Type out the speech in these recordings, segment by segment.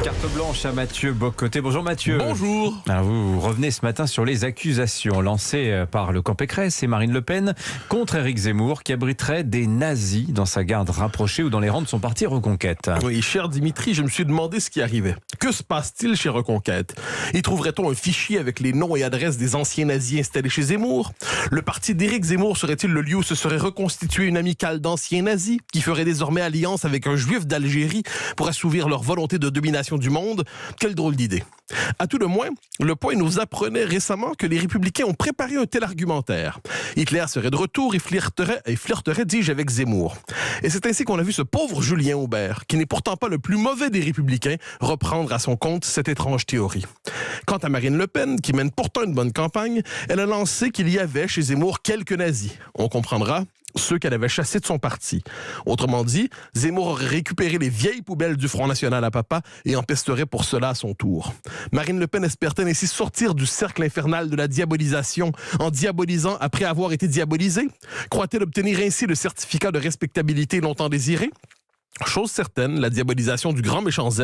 Carte blanche à Mathieu Bocoté. Bonjour Mathieu. Bonjour. Alors vous revenez ce matin sur les accusations lancées par le camp Pécresse et Marine Le Pen contre Éric Zemmour qui abriterait des nazis dans sa garde rapprochée ou dans les rangs de son parti Reconquête. Oui, cher Dimitri, je me suis demandé ce qui arrivait. Que se passe-t-il chez Reconquête? Y trouverait-on un fichier avec les noms et adresses des anciens nazis installés chez Zemmour? Le parti d'Éric Zemmour serait-il le lieu où se serait reconstituée une amicale d'anciens nazis qui ferait désormais alliance avec un juif d'Algérie pour assouvir leur volonté de domination du monde? Quelle drôle d'idée. À tout le moins, Le Point nous apprenait récemment que les Républicains ont préparé un tel argumentaire. Hitler serait de retour et flirterait, dis-je, avec Zemmour. Et c'est ainsi qu'on a vu ce pauvre Julien Aubert, qui n'est pourtant pas le plus mauvais des Républicains, reprendre à son compte cette étrange théorie. Quant à Marine Le Pen, qui mène pourtant une bonne campagne, elle a lancé qu'il y avait chez Zemmour quelques nazis. On comprendra, ceux qu'elle avait chassés de son parti. Autrement dit, Zemmour aurait récupéré les vieilles poubelles du Front National à papa et en pesterait pour cela à son tour. Marine Le Pen espère-t-elle ainsi sortir du cercle infernal de la diabolisation en diabolisant après avoir été diabolisée? Croit-elle obtenir ainsi le certificat de respectabilité longtemps désiré? Chose certaine, la diabolisation du grand méchant Z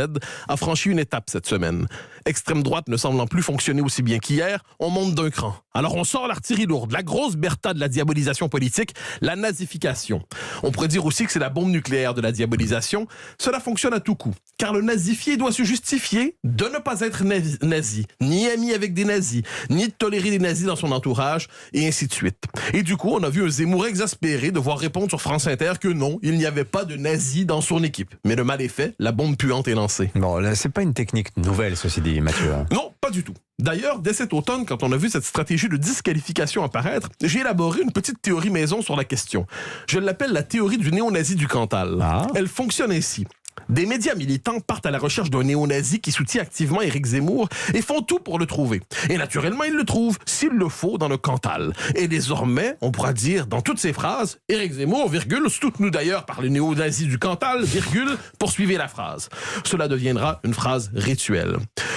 a franchi une étape cette semaine. Extrême droite ne semblant plus fonctionner aussi bien qu'hier, on monte d'un cran. Alors on sort l'artillerie lourde, la grosse Bertha de la diabolisation politique, la nazification. On pourrait dire aussi que c'est la bombe nucléaire de la diabolisation. Cela fonctionne à tout coup, car le nazifié doit se justifier de ne pas être nazi, ni ami avec des nazis, ni de tolérer des nazis dans son entourage, et ainsi de suite. Et du coup, on a vu un Zemmour exaspéré devoir répondre sur France Inter que non, il n'y avait pas de nazis dans son équipe. Mais le mal est fait, la bombe puante est lancée. Bon, là, c'est pas une technique nouvelle, ceci dit, Mathieu. Non, pas du tout. D'ailleurs, dès cet automne, quand on a vu cette stratégie de disqualification apparaître, j'ai élaboré une petite théorie maison sur la question. Je l'appelle la théorie du néo-nazi du Cantal. Elle fonctionne ainsi. Des médias militants partent à la recherche d'un néo-nazi qui soutient activement Éric Zemmour et font tout pour le trouver. Et naturellement, ils le trouvent, s'il le faut, dans le Cantal. Et désormais, on pourra dire dans toutes ces phrases, Éric Zemmour, virgule, soutenu d'ailleurs par les néo-nazis du Cantal, virgule, poursuivez la phrase. Cela deviendra une phrase rituelle.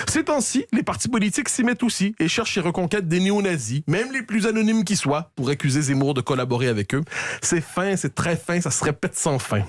Ces temps-ci, les partis politiques s'y mettent aussi et cherchent chez Reconquête des néo-nazis, même les plus anonymes qui soient, pour accuser Zemmour de collaborer avec eux. C'est fin, c'est très fin, ça se répète sans fin.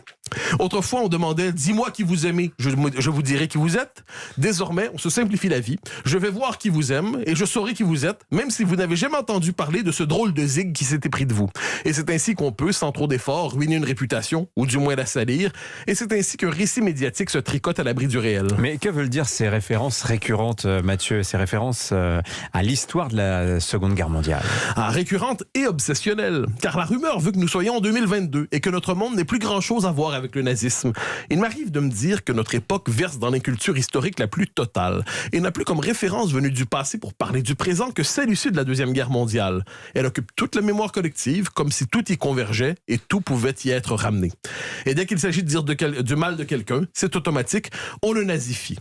Autrefois, on demandait « Dis-moi qui vous aimez, je vous dirai qui vous êtes ». Désormais, on se simplifie la vie. Je vais voir qui vous aime et je saurai qui vous êtes, même si vous n'avez jamais entendu parler de ce drôle de zig qui s'était pris de vous. Et c'est ainsi qu'on peut, sans trop d'efforts, ruiner une réputation, ou du moins la salir. Et c'est ainsi qu'un récit médiatique se tricote à l'abri du réel. Mais que veulent dire ces références récurrentes, Mathieu, ces références à l'histoire de la Seconde Guerre mondiale? Récurrente et obsessionnelle, car la rumeur veut que nous soyons en 2022 et que notre monde n'ait plus grand-chose à voir avec le nazisme. Il m'arrive de me dire que notre époque verse dans l'inculture historique la plus totale et n'a plus comme référence venue du passé pour parler du présent que celle issue de la Deuxième Guerre mondiale. Elle occupe toute la mémoire collective comme si tout y convergeait et tout pouvait y être ramené. Et dès qu'il s'agit de dire du mal de quelqu'un, c'est automatique, on le nazifie.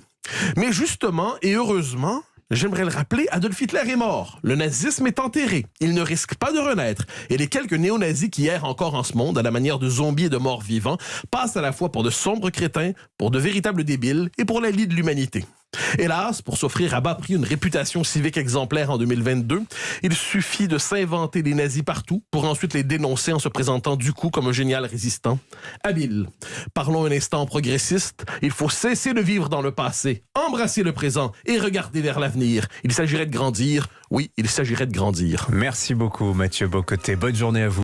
Mais justement et heureusement, j'aimerais le rappeler, Adolf Hitler est mort. Le nazisme est enterré. Il ne risque pas de renaître. Et les quelques néo-nazis qui errent encore en ce monde, à la manière de zombies et de morts vivants, passent à la fois pour de sombres crétins, pour de véritables débiles et pour la lie de l'humanité. Hélas, pour s'offrir à bas prix une réputation civique exemplaire en 2022, il suffit de s'inventer des nazis partout pour ensuite les dénoncer en se présentant du coup comme un génial résistant. Habile. Parlons un instant progressiste. Il faut cesser de vivre dans le passé, embrasser le présent et regarder vers l'avenir. Il s'agirait de grandir. Oui, il s'agirait de grandir. Merci beaucoup, Mathieu Bocoté. Bonne journée à vous.